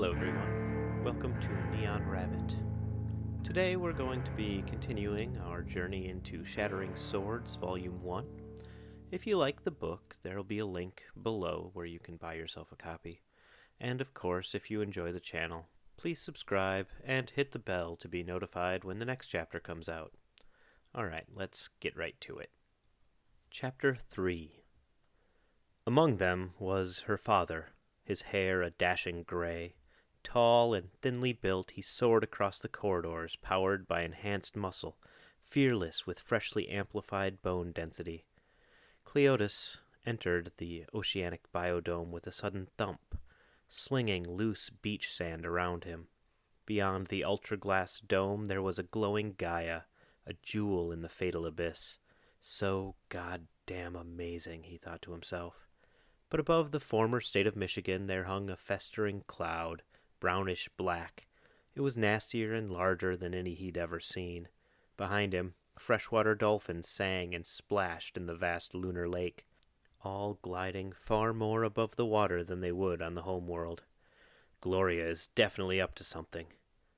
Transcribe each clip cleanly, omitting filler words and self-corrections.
Hello everyone, welcome to Neon Rabbit. Today we're going to be continuing our journey into Shattering Swords, Volume 1. If you like the book, there'll be a link below where you can buy yourself a copy. And of course, if you enjoy the channel, please subscribe and hit the bell to be notified when the next chapter comes out. Alright, let's get right to it. Chapter 3. Among them was her father, his hair a dashing gray. Tall and thinly built, he soared across the corridors, powered by enhanced muscle, fearless with freshly amplified bone density. Cleotis entered the oceanic biodome with a sudden thump, slinging loose beach sand around him. Beyond the ultra-glass dome there was a glowing Gaia, a jewel in the fatal abyss. So goddamn amazing, he thought to himself. But above the former state of Michigan there hung a festering cloud, brownish black. It was nastier and larger than any he'd ever seen. Behind him, freshwater dolphins sang and splashed in the vast lunar lake, all gliding far more above the water than they would on the home world. Gloria is definitely up to something.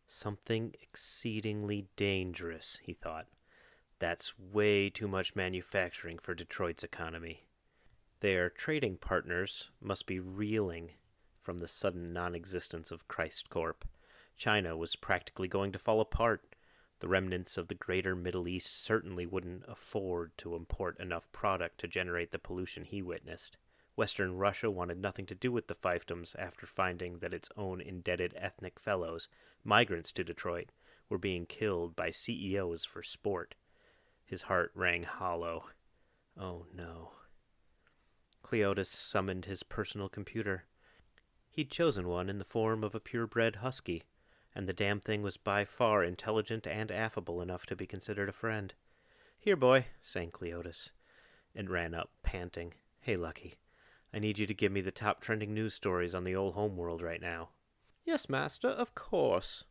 Something exceedingly dangerous, he thought. That's way too much manufacturing for Detroit's economy. Their trading partners must be reeling from the sudden non-existence of Christ Corp. China was practically going to fall apart. The remnants of the greater Middle East certainly wouldn't afford to import enough product to generate the pollution he witnessed. Western Russia wanted nothing to do with the fiefdoms after finding that its own indebted ethnic fellows, migrants to Detroit, were being killed by CEOs for sport. His heart rang hollow. Oh no. Cleotis summoned his personal computer. He'd chosen one in the form of a purebred husky, and the damn thing was by far intelligent and affable enough to be considered a friend. "Here, boy," sang Cleotis, and ran up, panting. "Hey, Lucky, I need you to give me the top trending news stories on the old homeworld right now." "Yes, master, of course."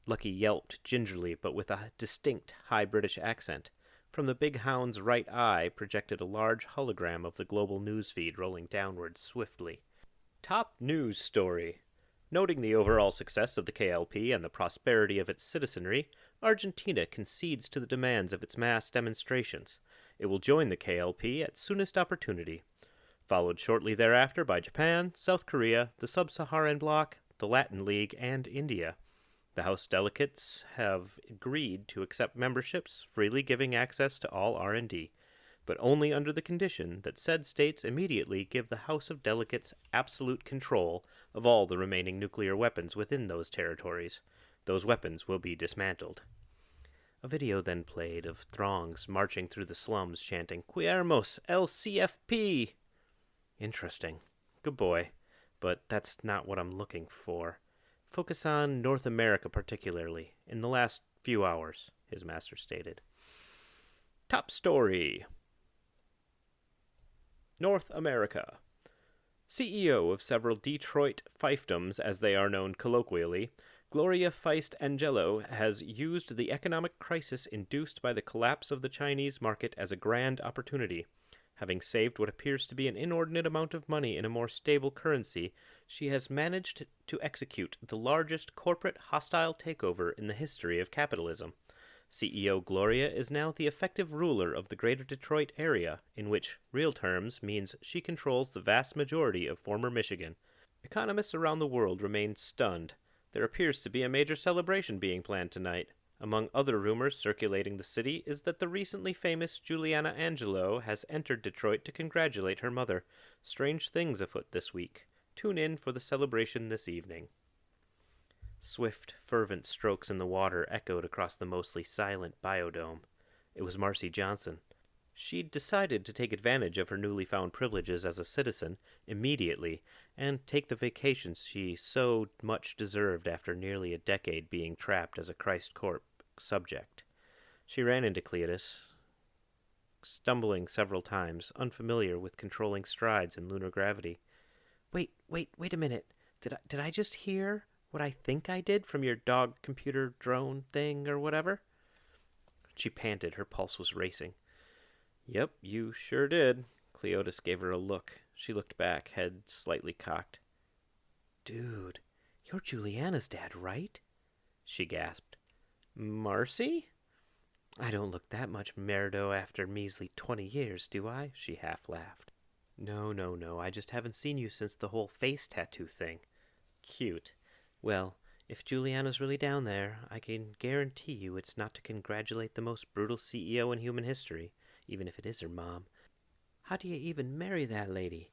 Lucky yelped gingerly, but with a distinct high British accent. From the big hound's right eye projected a large hologram of the global news feed rolling downward swiftly. Top news story. Noting the overall success of the KLP and the prosperity of its citizenry, Argentina concedes to the demands of its mass demonstrations. It will join the KLP at soonest opportunity. Followed shortly thereafter by Japan, South Korea, the Sub-Saharan Bloc, the Latin League, and India. The House delegates have agreed to accept memberships, freely giving access to all R&D, but only under the condition that said states immediately give the House of Delegates absolute control of all the remaining nuclear weapons within those territories. Those weapons will be dismantled. A video then played of throngs marching through the slums chanting, "Queremos el CFP!" Interesting. Good boy. But that's not what I'm looking for. Focus on North America particularly, in the last few hours, his master stated. Top story. North America. CEO of several Detroit fiefdoms, as they are known colloquially, Gloria Feist Angelo has used the economic crisis induced by the collapse of the Chinese market as a grand opportunity. Having saved what appears to be an inordinate amount of money in a more stable currency, she has managed to execute the largest corporate hostile takeover in the history of capitalism. CEO Gloria is now the effective ruler of the greater Detroit area, in which real terms means she controls the vast majority of former Michigan. Economists around the world remain stunned. There appears to be a major celebration being planned tonight. Among other rumors circulating the city is that the recently famous Juliana Angelo has entered Detroit to congratulate her mother. Strange things afoot this week. Tune in for the celebration this evening. Swift, fervent strokes in the water echoed across the mostly silent biodome. It was Marcy Johnson. She'd decided to take advantage of her newly found privileges as a citizen immediately and take the vacations she so much deserved after nearly a decade being trapped as a Christ Corp subject. She ran into Cleotis, stumbling several times, unfamiliar with controlling strides in lunar gravity. Wait a minute. Did I just hear what I think I did from your dog computer drone thing or whatever? She panted, her pulse was racing. Yep, you sure did. Cleotis gave her a look. She looked back, head slightly cocked. Dude, You're Juliana's dad, right? She gasped. Marcy? I don't look that much Merdo after measly 20 years, do I? She half laughed. No, no, no, I just haven't seen you since the whole face tattoo thing. Cute. Well, if Juliana's really down there, I can guarantee you it's not to congratulate the most brutal CEO in human history, even if it is her mom. How do you even marry that lady?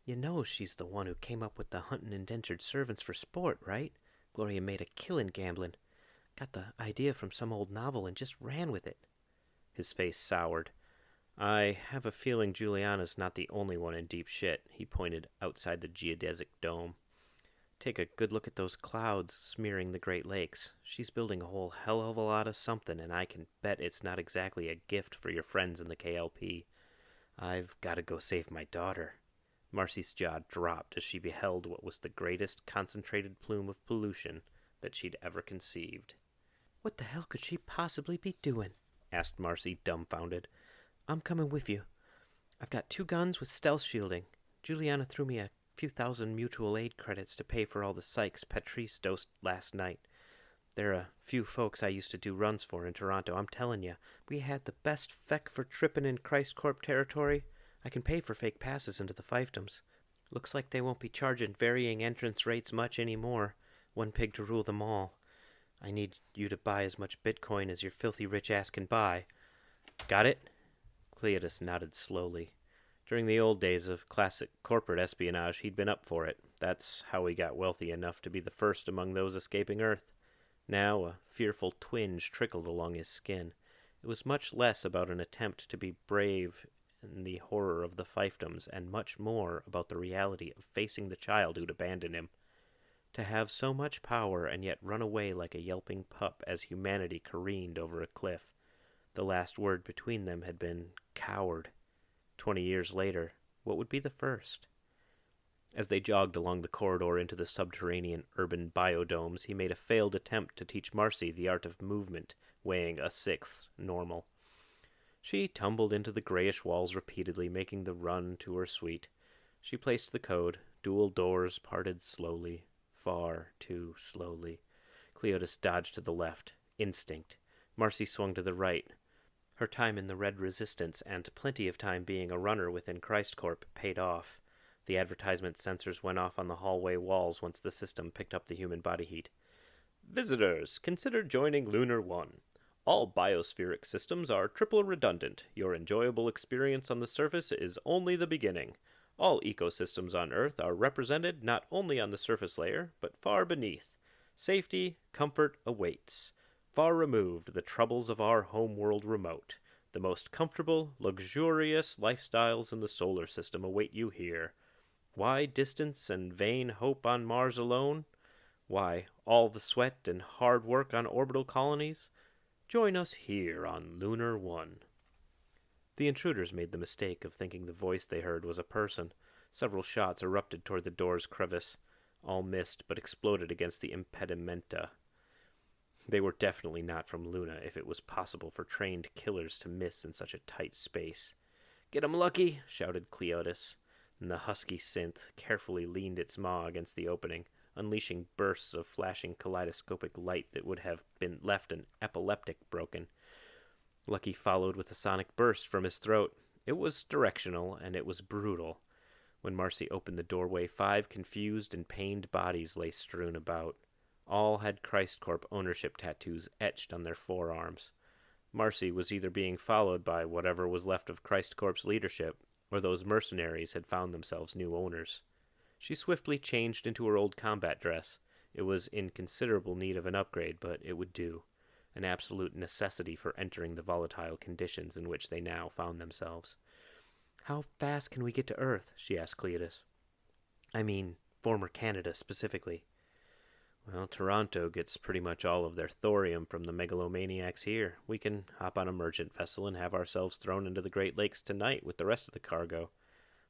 You know she's the one who came up with the huntin' indentured servants for sport, right? Gloria made a killin' gamblin'. Got the idea from some old novel and just ran with it. His face soured. I have a feeling Juliana's not the only one in deep shit. He pointed outside the geodesic dome. Take a good look at those clouds smearing the Great Lakes. She's building a whole hell of a lot of something, and I can bet it's not exactly a gift for your friends in the KLP. I've got to go save my daughter. Marcy's jaw dropped as she beheld what was the greatest concentrated plume of pollution that she'd ever conceived. What the hell could she possibly be doing? Asked Marcy, dumbfounded. I'm coming with you. I've got 2 guns with stealth shielding. Juliana threw me a few thousand mutual aid credits to pay for all the psychs Patrice dosed last night. There are a few folks I used to do runs for in Toronto. I'm telling you, we had the best feck for trippin' in Christ Corp territory. I can pay for fake passes into the fiefdoms. Looks like they won't be charging varying entrance rates much anymore. One pig to rule them all. I need you to buy as much Bitcoin as your filthy rich ass can buy. Got it? Cleodas nodded slowly. During the old days of classic corporate espionage, he'd been up for it. That's how he got wealthy enough to be the first among those escaping Earth. Now a fearful twinge trickled along his skin. It was much less about an attempt to be brave in the horror of the fiefdoms, and much more about the reality of facing the child who'd abandoned him. To have so much power and yet run away like a yelping pup as humanity careened over a cliff. The last word between them had been coward. 20 years later, what would be the first? As they jogged along the corridor into the subterranean urban biodomes, he made a failed attempt to teach Marcy the art of movement, weighing a sixth normal. She tumbled into the grayish walls repeatedly, making the run to her suite. She placed the code. Dual doors parted slowly, far too slowly. Cleodas dodged to the left. Instinct. Marcy swung to the right. Her time in the Red Resistance and plenty of time being a runner within Christ Corp paid off. The advertisement sensors went off on the hallway walls once the system picked up the human body heat. Visitors, consider joining Lunar 1. All biospheric systems are triple redundant. Your enjoyable experience on the surface is only the beginning. All ecosystems on Earth are represented not only on the surface layer, but far beneath. Safety, comfort awaits. Far removed, the troubles of our homeworld remote. The most comfortable, luxurious lifestyles in the solar system await you here. Why distance and vain hope on Mars alone? Why all the sweat and hard work on orbital colonies? Join us here on Lunar 1. The intruders made the mistake of thinking the voice they heard was a person. Several shots erupted toward the door's crevice. All missed, but exploded against the impedimenta. They were definitely not from Luna, if it was possible for trained killers to miss in such a tight space. "Get 'em, Lucky!" shouted Cleodas, and the husky synth carefully leaned its maw against the opening, unleashing bursts of flashing kaleidoscopic light that would have been left an epileptic broken. Lucky followed with a sonic burst from his throat. It was directional, and it was brutal. When Marcy opened the doorway, 5 confused and pained bodies lay strewn about. All had Christ Corp ownership tattoos etched on their forearms. Marcy was either being followed by whatever was left of Christ Corp's leadership, or those mercenaries had found themselves new owners. She swiftly changed into her old combat dress. It was in considerable need of an upgrade, but it would do. An absolute necessity for entering the volatile conditions in which they now found themselves. "How fast can we get to Earth?" she asked Cleodas. I mean, former Canada specifically. Well, Toronto gets pretty much all of their thorium from the megalomaniacs here. We can hop on a merchant vessel and have ourselves thrown into the Great Lakes tonight with the rest of the cargo.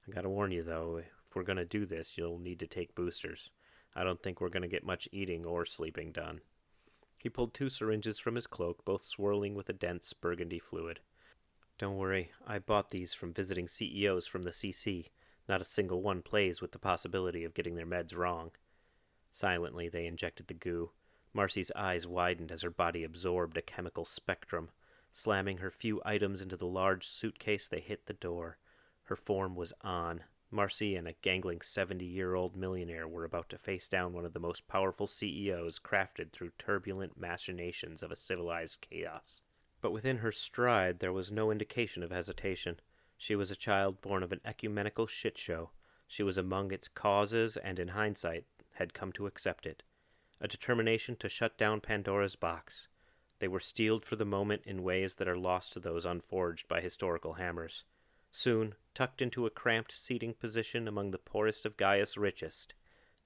I gotta warn you, though, if we're gonna do this, you'll need to take boosters. I don't think we're gonna get much eating or sleeping done. He pulled 2 syringes from his cloak, both swirling with a dense burgundy fluid. Don't worry, I bought these from visiting CEOs from the CC. Not a single one plays with the possibility of getting their meds wrong. Silently, they injected the goo. Marcy's eyes widened as her body absorbed a chemical spectrum. Slamming her few items into the large suitcase, they hit the door. Her form was on. Marcy and a gangling 70-year-old millionaire were about to face down one of the most powerful CEOs crafted through turbulent machinations of a civilized chaos. But within her stride there was no indication of hesitation. She was a child born of an ecumenical shit show. She was among its causes and, in hindsight, had come to accept it. A determination to shut down Pandora's box. They were steeled for the moment in ways that are lost to those unforged by historical hammers. Soon, tucked into a cramped seating position among the poorest of Gaia's richest,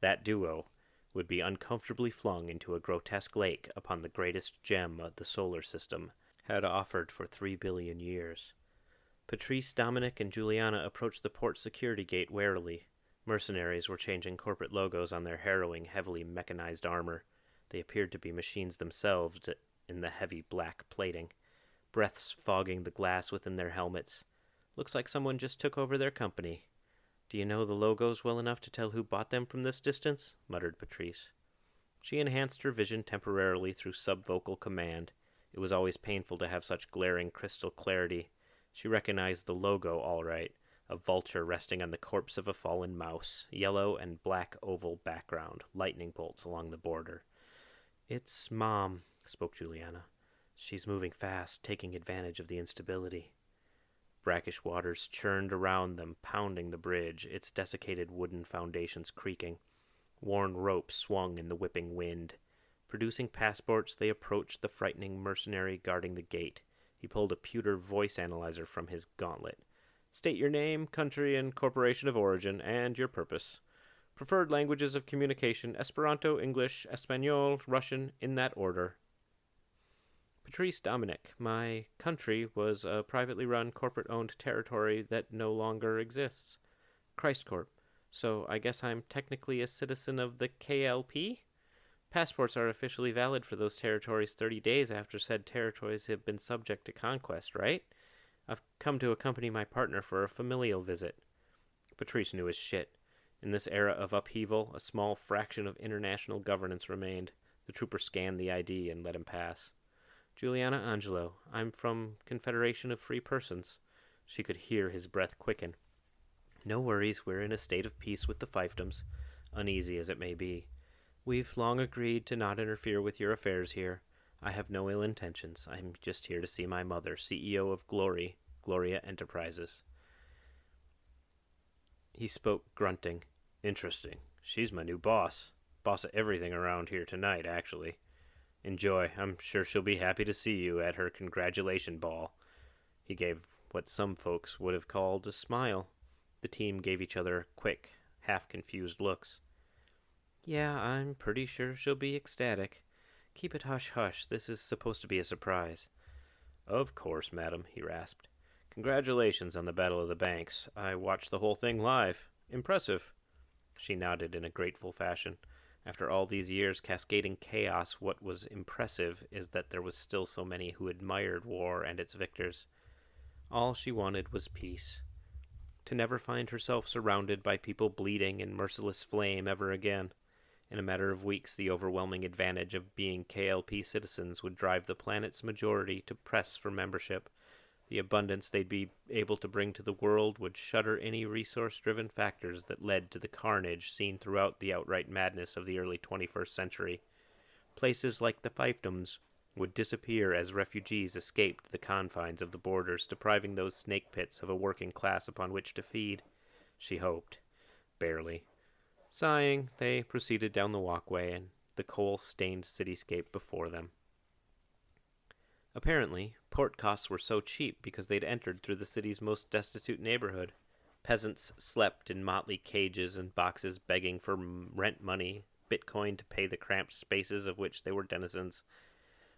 that duo would be uncomfortably flung into a grotesque lake upon the greatest gem the solar system had offered for 3 billion years. Patrice, Dominic, and Juliana approached the port security gate warily. Mercenaries were changing corporate logos on their harrowing, heavily mechanized armor. They appeared to be machines themselves in the heavy black plating, breaths fogging the glass within their helmets. Looks like someone just took over their company. Do you know the logos well enough to tell who bought them from this distance? Muttered Patrice. She enhanced her vision temporarily through subvocal command. It was always painful to have such glaring crystal clarity. She recognized the logo all right, a vulture resting on the corpse of a fallen mouse, yellow and black oval background, lightning bolts along the border. It's Mom, spoke Juliana. She's moving fast, taking advantage of the instability. Brackish waters churned around them, pounding the bridge, its desiccated wooden foundations creaking. Worn ropes swung in the whipping wind. Producing passports, they approached the frightening mercenary guarding the gate. He pulled a pewter voice analyzer from his gauntlet. State your name, country, and corporation of origin, and your purpose. Preferred languages of communication: Esperanto, English, Espanol, Russian, in that order. Patrice, Dominic. My country was a privately run, corporate-owned territory that no longer exists. Christ Corp. So I guess I'm technically a citizen of the KLP? Passports are officially valid for those territories 30 days after said territories have been subject to conquest, right? I've come to accompany my partner for a familial visit. Patrice knew his shit. In this era of upheaval, a small fraction of international governance remained. The trooper scanned the ID and let him pass. Juliana Angelo. I'm from Confederation of Free Persons. She could hear his breath quicken. No worries, we're in a state of peace with the fiefdoms, uneasy as it may be. We've long agreed to not interfere with your affairs here. I have no ill intentions. I'm just here to see my mother, CEO of Gloria Enterprises. He spoke, grunting. Interesting. She's my new boss. Boss of everything around here tonight, actually. Enjoy. I'm sure she'll be happy to see you at her congratulation ball. He gave what some folks would have called a smile. The team gave each other quick, half-confused looks. Yeah, I'm pretty sure she'll be ecstatic. Keep it hush-hush. This is supposed to be a surprise. Of course, madam, he rasped. Congratulations on the Battle of the Banks. I watched the whole thing live. Impressive. She nodded in a grateful fashion. After all these years cascading chaos, what was impressive is that there was still so many who admired war and its victors. All she wanted was peace. To never find herself surrounded by people bleeding in merciless flame ever again. In a matter of weeks, the overwhelming advantage of being KLP citizens would drive the planet's majority to press for membership. The abundance they'd be able to bring to the world would shutter any resource-driven factors that led to the carnage seen throughout the outright madness of the early 21st century. Places like the fiefdoms would disappear as refugees escaped the confines of the borders, depriving those snake pits of a working class upon which to feed. She hoped. Barely. Sighing, they proceeded down the walkway and the coal-stained cityscape before them. Apparently, port costs were so cheap because they'd entered through the city's most destitute neighborhood. Peasants slept in motley cages and boxes begging for rent money, Bitcoin to pay the cramped spaces of which they were denizens.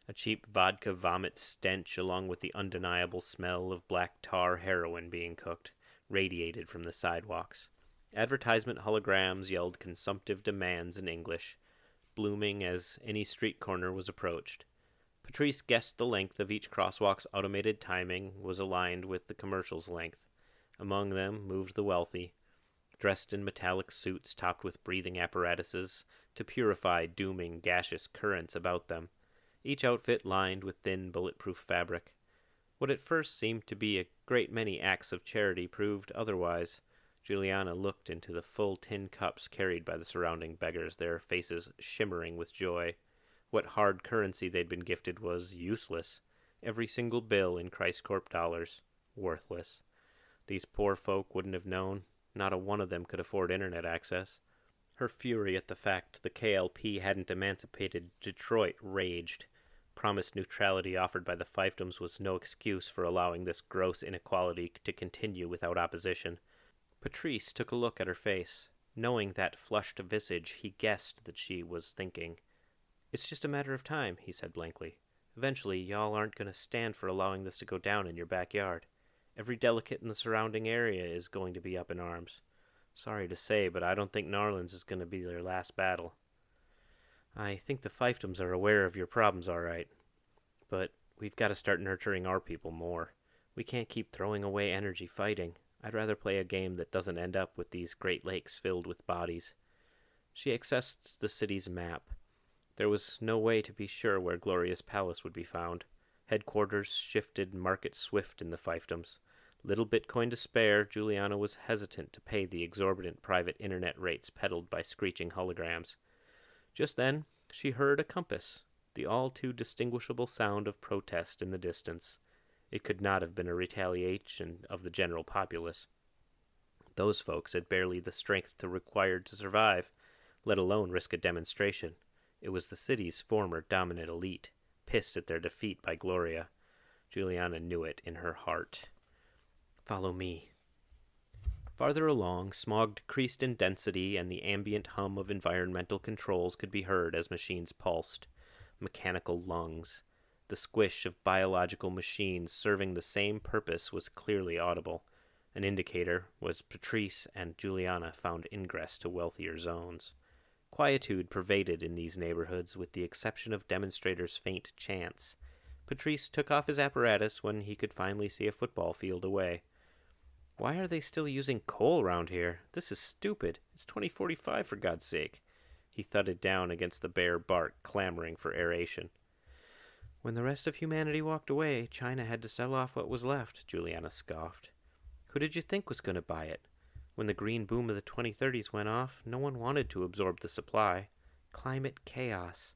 A cheap vodka vomit stench, along with the undeniable smell of black tar heroin being cooked, radiated from the sidewalks. Advertisement holograms yelled consumptive demands in English, blooming as any street corner was approached. Patrice guessed the length of each crosswalk's automated timing was aligned with the commercial's length. Among them moved the wealthy, dressed in metallic suits topped with breathing apparatuses, to purify dooming gaseous currents about them, each outfit lined with thin bulletproof fabric. What at first seemed to be a great many acts of charity proved otherwise. Juliana looked into the full tin cups carried by the surrounding beggars, their faces shimmering with joy. What hard currency they'd been gifted was useless. Every single bill in Christcorp dollars. Worthless. These poor folk wouldn't have known. Not a one of them could afford internet access. Her fury at the fact the KLP hadn't emancipated Detroit raged. Promised neutrality offered by the fiefdoms was no excuse for allowing this gross inequality to continue without opposition. Patrice took a look at her face. Knowing that flushed visage, he guessed that she was thinking. "It's just a matter of time," he said blankly. "Eventually, y'all aren't going to stand for allowing this to go down in your backyard. Every delegate in the surrounding area is going to be up in arms. Sorry to say, but I don't think Narlands is going to be their last battle. I think the fiefdoms are aware of your problems, all right. But we've got to start nurturing our people more. We can't keep throwing away energy fighting. I'd rather play a game that doesn't end up with these Great Lakes filled with bodies." She accessed the city's map. There was no way to be sure where Gloria's palace would be found. Headquarters shifted market swift in the fiefdoms. Little Bitcoin to spare, Juliana was hesitant to pay the exorbitant private internet rates peddled by screeching holograms. Just then, she heard a compass, the all too distinguishable sound of protest in the distance. It could not have been a retaliation of the general populace. Those folks had barely the strength required to survive, let alone risk a demonstration. It was the city's former dominant elite, pissed at their defeat by Gloria. Juliana knew it in her heart. "Follow me." Farther along, smog decreased in density, and the ambient hum of environmental controls could be heard as machines pulsed. Mechanical lungs. The squish of biological machines serving the same purpose was clearly audible. An indicator was Patrice and Juliana found ingress to wealthier zones. Quietude pervaded in these neighborhoods, with the exception of demonstrators' faint chants. Patrice took off his apparatus when he could finally see a football field away. "Why are they still using coal around here? This is stupid. It's 2045, for God's sake." He thudded down against the bare bark, clamoring for aeration. "When the rest of humanity walked away, China had to sell off what was left," Juliana scoffed. "Who did you think was going to buy it? When the green boom of the 2030s went off, no one wanted to absorb the supply. Climate chaos.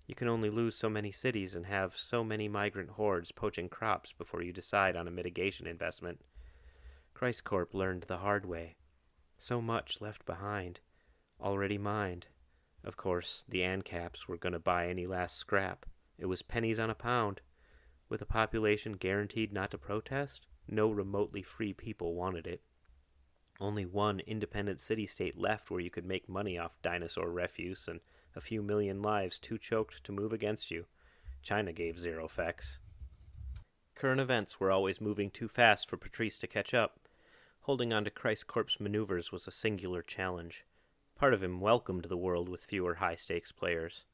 You can only lose so many cities and have so many migrant hordes poaching crops before you decide on a mitigation investment. Christcorp learned the hard way. So much left behind. Already mined. Of course, the ANCAPs were going to buy any last scrap. It was pennies on a pound. With a population guaranteed not to protest, no remotely free people wanted it. Only one independent city-state left where you could make money off dinosaur refuse and a few million lives too choked to move against you. China gave zero effects. Current events were always moving too fast for Patrice to catch up. Holding on to Christcorp's maneuvers was a singular challenge. Part of him welcomed the world with fewer high-stakes players.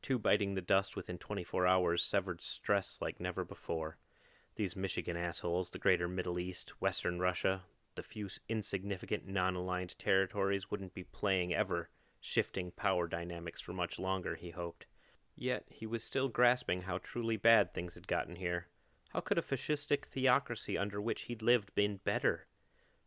Two biting the dust within 24 hours severed stress like never before. These Michigan assholes, the greater Middle East, Western Russia, the few insignificant non-aligned territories wouldn't be playing ever, shifting power dynamics for much longer, he hoped. Yet he was still grasping how truly bad things had gotten here. How could a fascistic theocracy under which he'd lived been better?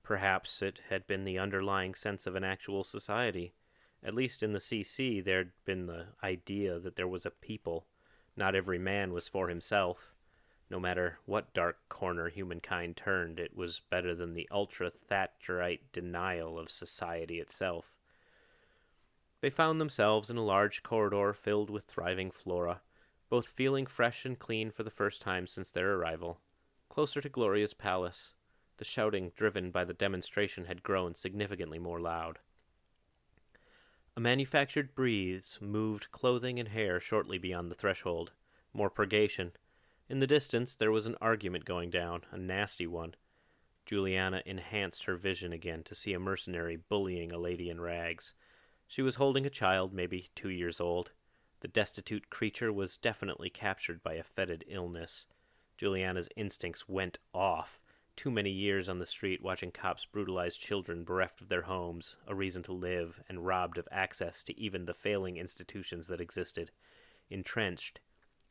Perhaps it had been the underlying sense of an actual society. At least in the CC there'd been the idea that there was a people. Not every man was for himself. No matter what dark corner humankind turned, it was better than the ultra-Thatcherite denial of society itself. They found themselves in a large corridor filled with thriving flora, both feeling fresh and clean for the first time since their arrival. Closer to Gloria's palace, the shouting driven by the demonstration had grown significantly more loud. A manufactured breeze moved clothing and hair shortly beyond the threshold. More purgation. In the distance, there was an argument going down, a nasty one. Juliana enhanced her vision again to see a mercenary bullying a lady in rags. She was holding a child, maybe 2 years old. The destitute creature was definitely captured by a fetid illness. Juliana's instincts went off. Too many years on the street watching cops brutalize children bereft of their homes, a reason to live, and robbed of access to even the failing institutions that existed. Entrenched,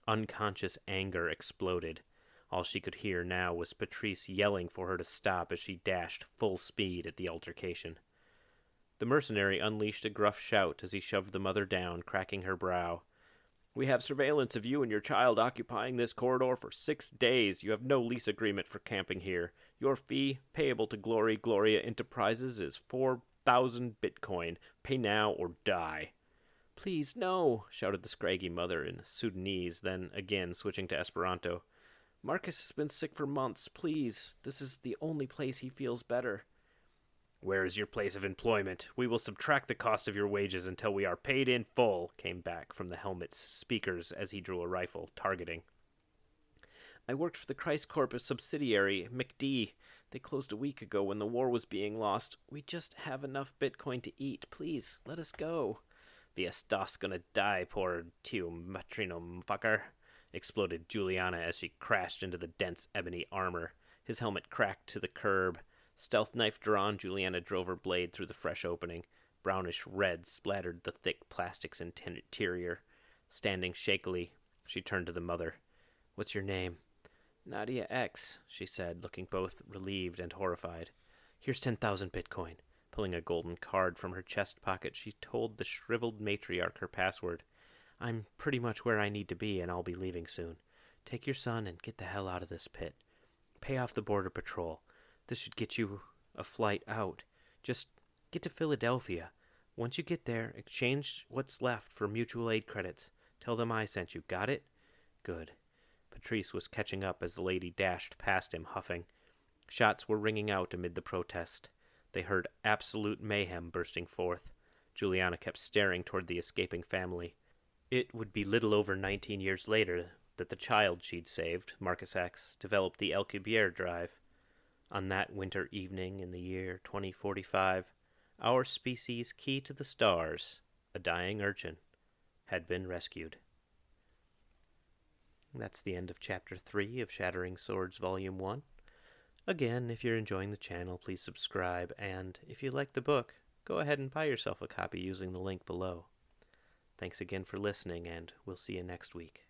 unconscious anger exploded. All she could hear now was Patrice yelling for her to stop as she dashed full speed at the altercation. The mercenary unleashed a gruff shout as he shoved the mother down, cracking her brow. "We have surveillance of you and your child occupying this corridor for 6 days. You have no lease agreement for camping here. Your fee, payable to Gloria Enterprises, is 4,000 Bitcoin. Pay now or die." "Please, no," shouted the scraggy mother in Sudanese, then again switching to Esperanto. "Marcus has been sick for months. Please, this is the only place he feels better." "Where is your place of employment? We will subtract the cost of your wages until we are paid in full," came back from the helmet's speakers as he drew a rifle, targeting. "I worked for the Christ Corp subsidiary, McD. They closed a week ago when the war was being lost. We just have enough Bitcoin to eat. Please, let us go." "Be a stoss gonna die, poor tio matrino fucker," exploded Juliana as she crashed into the dense ebony armor. His helmet cracked to the curb. Stealth knife drawn, Juliana drove her blade through the fresh opening. Brownish red splattered the thick plastic's interior. Standing shakily, she turned to the mother. "What's your name?" "Nadia X," she said, looking both relieved and horrified. "Here's 10,000 Bitcoin." Pulling a golden card from her chest pocket, she told the shriveled matriarch her password. "I'm pretty much where I need to be, and I'll be leaving soon. Take your son and get the hell out of this pit. Pay off the border patrol. This should get you a flight out. Just get to Philadelphia. Once you get there, exchange what's left for mutual aid credits. Tell them I sent you. Got it?" "Good." Patrice was catching up as the lady dashed past him, huffing. Shots were ringing out amid the protest. They heard absolute mayhem bursting forth. Juliana kept staring toward the escaping family. It would be little over 19 years later that the child she'd saved, Marcus X, developed the Alcubierre drive. On that winter evening in the year 2045, our species' key to the stars, a dying urchin, had been rescued. That's the end of Chapter 3 of Shattering Swords Volume 1. Again, if you're enjoying the channel, please subscribe, and if you like the book, go ahead and buy yourself a copy using the link below. Thanks again for listening, and we'll see you next week.